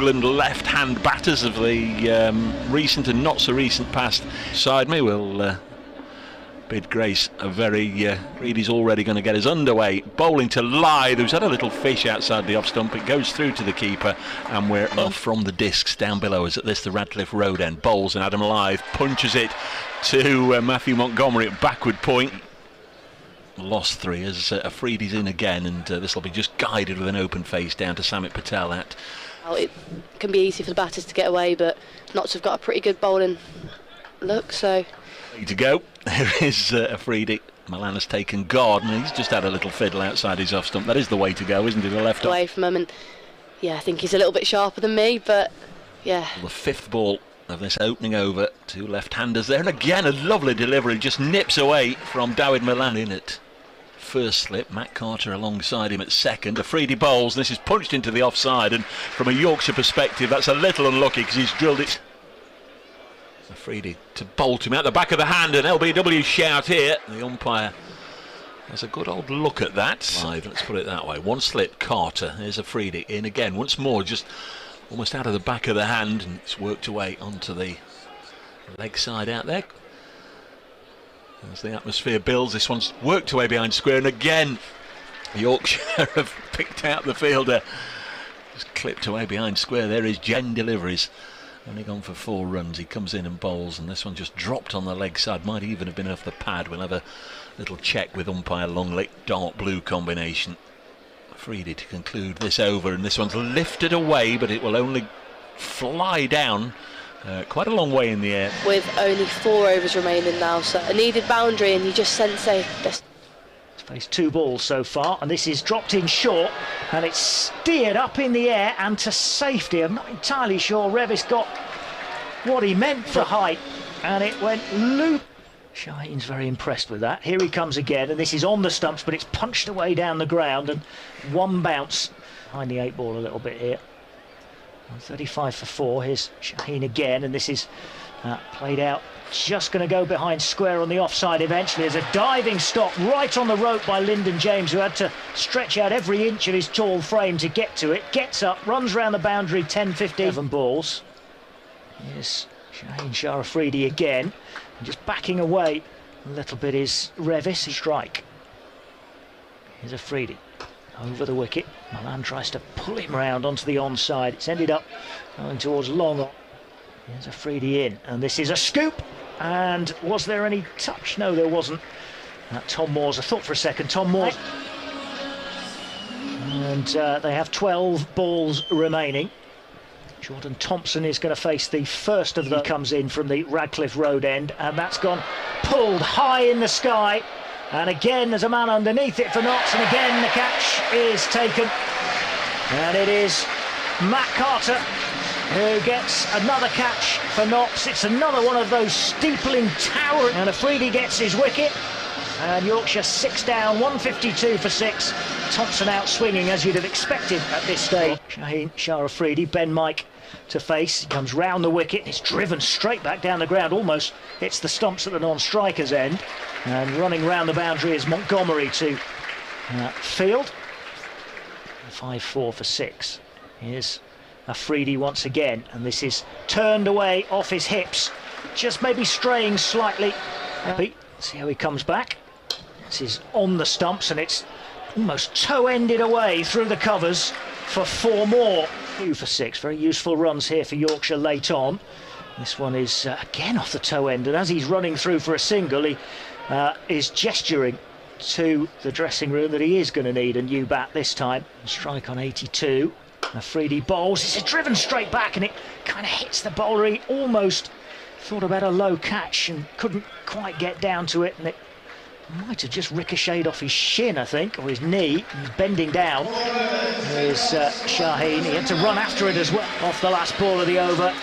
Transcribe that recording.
England left-hand batters of the recent and not so recent past. Side me will bid grace a very Reedy's already going to get us underway. Bowling to Lythe, who's had a little fish outside the off stump. It goes through to the keeper, and we're off from the discs down below us at this, the Radcliffe Road end. Bowls, and Adam Lythe punches it to Matthew Montgomery at backward point. Lost 3 as Afridi's in again, and this will be just guided with an open face down to Samit Patel. Well, it can be easy for the batters to get away, but Notts have got a pretty good bowling look, so... Ready to go. There is Afridi. Milan has taken guard, and he's just had a little fiddle outside his off stump. That is the way to go, isn't it? The left away from him, and yeah, I think he's a little bit sharper than me, but yeah. The 5th ball of this opening over. 2 left-handers there, and again a lovely delivery, just nips away from Dawid Milan in it. First slip, Matt Carter alongside him at second. Afridi bowls, and this is punched into the offside, and from a Yorkshire perspective that's a little unlucky because he's drilled it. Afridi to bolt him out the back of the hand, and LBW shout here. The umpire has a good old look at that. Let's put it that way. 1 slip, Carter. There's Afridi in again once more, just almost out of the back of the hand, and it's worked away onto the leg side out there. As the atmosphere builds, this one's worked away behind square, and again Yorkshire have picked out the fielder. Just clipped away behind square. There is Jen deliveries. Only gone for 4 runs. He comes in and bowls, and this one just dropped on the leg side. Might even have been off the pad. We'll have a little check with umpire Longley. Dark blue combination. Afridi to conclude this over, and this one's lifted away, but it will only fly down quite a long way in the air. With only 4 overs remaining now, so a needed boundary, and you just sense this. Faced 2 balls so far, and this is dropped in short, and it's steered up in the air and to safety. I'm not entirely sure Revis got what he meant for height, and it went loop. Shaheen's very impressed with that. Here he comes again, and this is on the stumps, but it's punched away down the ground, and 1 bounce behind the 8 ball a little bit here. 35 for 4. Here's Shaheen again, and this is played out. Just going to go behind square on the offside eventually. There's a diving stop right on the rope by Lyndon James, who had to stretch out every inch of his tall frame to get to it. Gets up, runs round the boundary, 10-15. 7 balls. Here's Shaheen Afridi again. And just backing away a little bit is Revis. Strike. Here's Afridi. Over the wicket. Milan tries to pull him round onto the onside. It's ended up going towards long. Here's Afridi in, and this is a scoop. And was there any touch? No, there wasn't. Tom Moores, I thought for a second, Tom Moores. And they have 12 balls remaining. Jordan Thompson is going to face the first of them. He comes in from the Radcliffe Road end, and that's gone pulled high in the sky. And again, there's a man underneath it for Notts, and again the catch is taken. And it is Matt Carter who gets another catch for Notts. It's another one of those steepling tower, and Afridi gets his wicket, and Yorkshire 6 down, 152 for 6. Thompson out swinging as you'd have expected at this stage. Shaheen Afridi, Ben Mike to face. He comes round the wicket, it's driven straight back down the ground, almost hits the stumps at the non-striker's end, and running round the boundary is Montgomery to field. 5-4 for 6. Here's Afridi once again, and this is turned away off his hips, just maybe straying slightly. See how he comes back. This is on the stumps, and it's almost toe-ended away through the covers for 4 more. 2 for 6, very useful runs here for Yorkshire late on. This one is again off the toe end, and as he's running through for a single, he is gesturing to the dressing room that he is going to need a new bat this time. Strike on 82. Afridi bowls. It's driven straight back, and it kind of hits the bowler. He almost thought about a low catch and couldn't quite get down to it, and it might have just ricocheted off his shin, I think, or his knee. He's bending down. There's Shaheen. He had to run after it as well off the last ball of the over.